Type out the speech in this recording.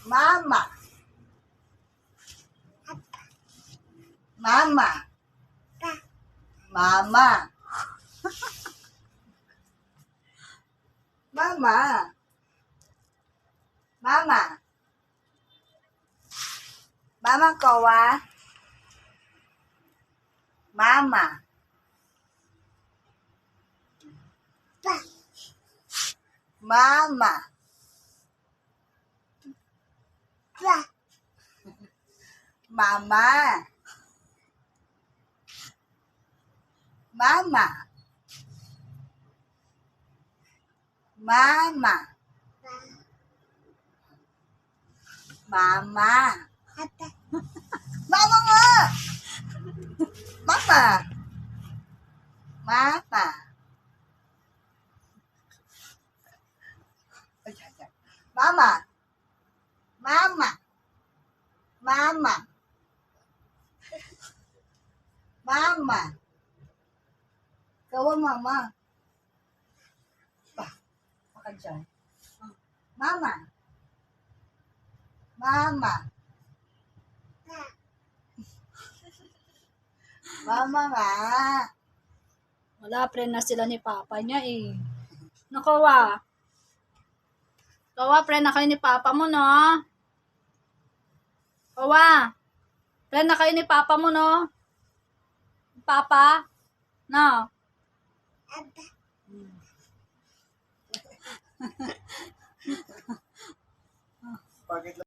Mama. Mama. Mama. Mama. Mama. Mama kowa. Mama. Mama. Mama. Mama. Mama. Mama. Mama nga. Mama. Mama. Mama. Mama. Mama. Mama. Kawa mama. Baka dyan. Mama. Mama. Mama nga. Wala, friend na sila ni Papa niya eh. Nakawa. Kawa, friend na kayo ni Papa mo, no? Kawa. Friend na kayo ni Papa mo, no? Papa? No? Bakit